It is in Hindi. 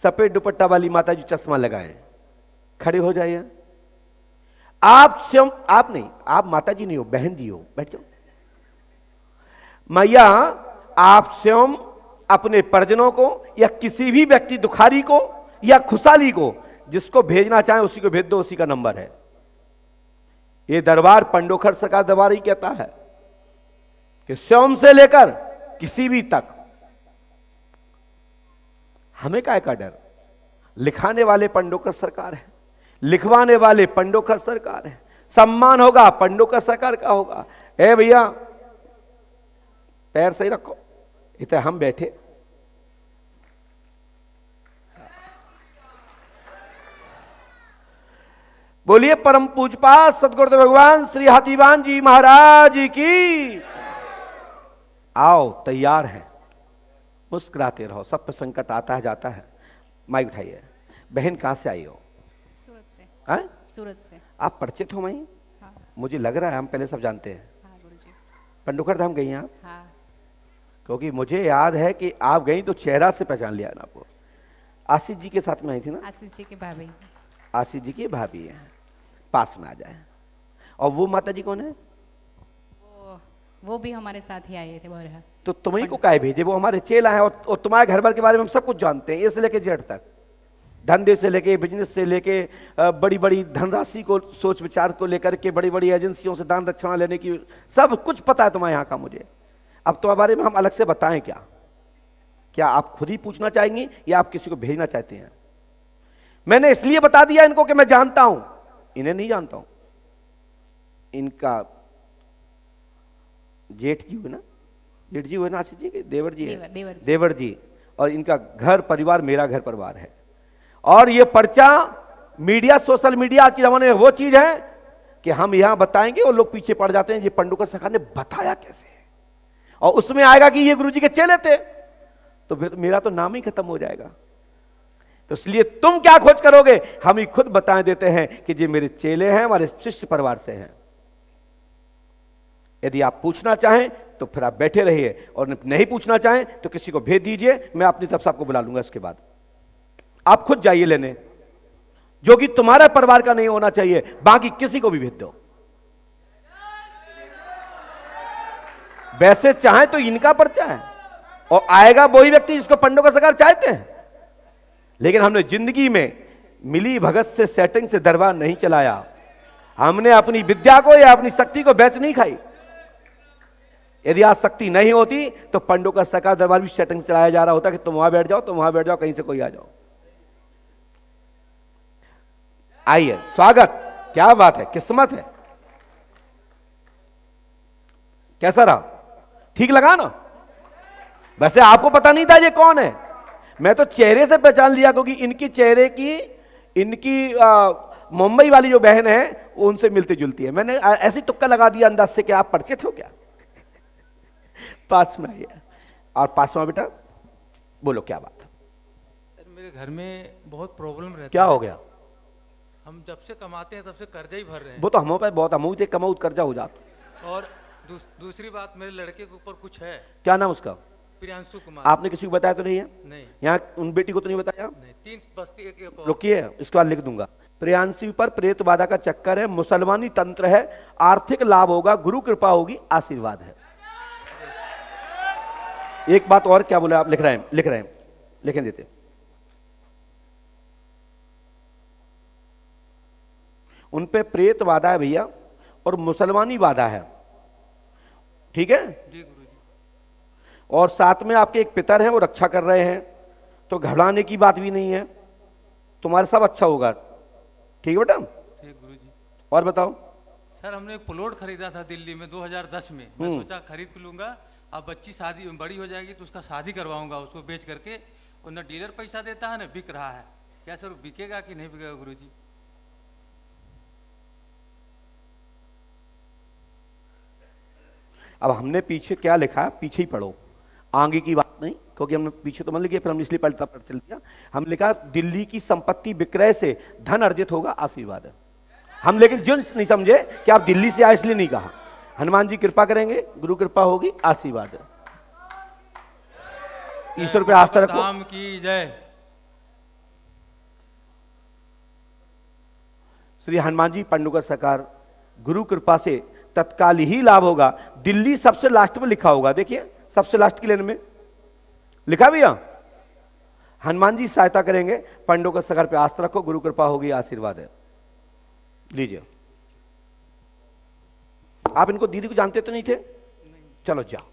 सफेद दुपट्टा वाली माता जी चश्मा लगाए, खड़े हो जाइए। आप स्वयं, आप नहीं, आप माता जी नहीं हो, बहन जी हो, बैठ जाओ। मैया, आप स्वयं अपने परिजनों को या किसी भी व्यक्ति दुखारी को या खुशहाली को जिसको भेजना चाहे उसी को भेज दो, उसी का नंबर है। ये दरबार पंडोखर सरकार दरबार ही कहता है कि स्वयं से लेकर किसी भी तक, हमें काय का डर। लिखाने वाले पंडोखर सरकार है, लिखवाने वाले पंडोखर सरकार है, सम्मान होगा पंडोखर सरकार का होगा। ए भैया, पैर सही रखो, इतने हम बैठे। बोलिए परम पूजपात सदगुरुदेव भगवान श्री हाथीवान जी महाराज की। आओ, तैयार है, मुस्कुराते रहो, सब पे संकट आता है जाता है। माइक उठाइए। बहन कहां से आई हो? सूरत से। हाँ? सूरत से। आप परिचित हो? मई हाँ। मुझे लग रहा है हम पहले सब जानते हैं। हाँ गुरुजी। पंडोखर धाम गई हैं आप? हाँ। क्योंकि मुझे याद है कि आप गई तो चेहरा से पहचान लिया ना आपको। आशीष जी के साथ में आई थी ना? आशीष जी की भाभी। आशीष जी की भाभी है, पास में आ जाए। और वो माता जी कौन है? वो भी हमारे साथ ही आए थे बोरहा। तो तुम्ही को काहे भेजे? वो हमारे चेला है और तुम्हारे घर बार के बारे में हम सब कुछ जानते हैं, ए से लेके जेड तक, धंधे से लेके बिजनेस से लेके बड़ी बड़ी धनराशि को सोच विचार को लेकर के बड़ी बड़ी एजेंसियों से दान दक्षिणा लेने की सब कुछ पता है तुम्हारे यहाँ का मुझे। अब तुम्हारे बारे में हम अलग से बताएं क्या? क्या आप खुद ही पूछना चाहेंगे या आप किसी को भेजना चाहते हैं? मैंने इसलिए बता दिया इनको कि मैं जानता हूं, इन्हें नहीं जानता हूं। इनका जेठ जी हुए ना, जेठ जी हुए ना आशीष जी के, देवर जी है, देवर जी। और इनका घर परिवार मेरा घर परिवार है। और ये पर्चा मीडिया, सोशल मीडिया आज के जमाने में वो चीज है कि हम यहां बताएंगे और लोग पीछे पड़ जाते हैं, ये पंडोखर सरकार ने बताया कैसे, और उसमें आएगा कि ये गुरुजी के चेले थे, तो फिर मेरा तो नाम ही खत्म हो जाएगा। तो इसलिए तुम क्या खोज करोगे, हम ही खुद बता देते हैं कि ये मेरे चेले हैं, हमारे शिष्य परिवार से हैं। यदि आप पूछना चाहें तो फिर आप बैठे रहिए, और नहीं पूछना चाहें तो किसी को भेज दीजिए, मैं अपनी तरफ से आपको बुला लूंगा। इसके बाद आप खुद जाइए लेने, जो कि तुम्हारे परिवार का नहीं होना चाहिए, बाकी किसी को भी भेज दो। वैसे चाहे तो इनका पर्चा है, और आएगा वही व्यक्ति जिसको पंडोखर सरकार चाहते हैं। लेकिन हमने जिंदगी में मिली भगत से, सेटिंग से दरबार नहीं चलाया। हमने अपनी विद्या को या अपनी शक्ति को बेच नहीं खाई। यदि आज शक्ति नहीं होती तो पंडोखर सरकार दरबार भी सेटिंग चलाया जा रहा होता कि तुम वहां बैठ जाओ, तुम वहां बैठ जाओ, कहीं से कोई आ जाओ। आइए, स्वागत, क्या बात है, किस्मत है। कैसा रहा? ठीक लगा ना? वैसे आपको पता नहीं था ये कौन है, मैं तो चेहरे से पहचान लिया, क्योंकि इनकी चेहरे की, इनकी मुंबई वाली जो बहन है उनसे मिलती जुलती है। मैंने ऐसी तुक्का लगा दिया अंदाज से कि आप परिचित हो क्या। पास में आइए, और पास में बेटा बोलो क्या बात है। सर मेरे घर में बहुत प्रॉब्लम रहती है। क्या हो गया? हम जब से कमाते हैं तब से कर्जा ही भर रहे हैं। वो तो हम पे बहुत अमूद कमाऊद कर्जा हो जाता। और दूसरी बात, मेरे लड़के के ऊपर कुछ है। क्या नाम उसका? प्रियांशु कुमार। आपने किसी को बताया तो नहीं है? नहीं। यहाँ उन बेटी को तो नहीं बताया? नहीं, 3 बस्ती एक रुकिए, इसके बाद लिख दूंगा। प्रियांशु पर प्रेत बाधा का चक्कर है, मुसलमानी तंत्र है, आर्थिक लाभ होगा, गुरु कृपा होगी, आशीर्वाद है। एक बात और, क्या बोले आप? लिख रहे हैं, लिखें देते। उन पे प्रेत बाधा है भैया, और मुसलमानी बाधा है, ठीक है जी गुरुजी। और साथ में आपके एक पितर हैं, वो रक्षा कर रहे हैं, तो घबराने की बात भी नहीं है, तुम्हारे सब अच्छा होगा। ठीक है बेटा? ठीक गुरुजी। और बताओ। सर हमने एक प्लॉट खरीदा था दिल्ली में 2010 में। मैं सोचा खरीद लूंगा, अब बच्ची शादी बड़ी हो जाएगी तो उसका शादी करवाऊंगा उसको बेच करके। और न डीलर पैसा देता है न बिक रहा है। क्या सर बिकेगा कि नहीं बिकेगा गुरुजी? अब हमने पीछे क्या लिखा है, पीछे ही पढ़ो, आगे की बात नहीं, क्योंकि हमने पीछे तो मन लिखी, फिर हमने इसलिए पलटा पर चल दिया। हम लिखा दिल्ली की संपत्ति विक्रय से धन अर्जित होगा, आशीर्वाद है। हम लेकिन जो नहीं समझे कि आप दिल्ली से आए, इसलिए नहीं कहा। हनुमान जी कृपा करेंगे, गुरु कृपा होगी, आशीर्वाद है। ईश्वर पे आस्था रखो। धाम की जय। श्री हनुमान जी पांडुका सरकार गुरु कृपा से तत्काल ही लाभ होगा। दिल्ली सबसे लास्ट में लिखा होगा, देखिए सबसे लास्ट की लाइन में लिखा भैया, हनुमान जी सहायता करेंगे, पांडुका सरकार पे आस्था रखो, गुरु कृपा होगी, आशीर्वाद है। लीजिए, आप इनको दीदी को जानते तो नहीं थे? चलो जाओ।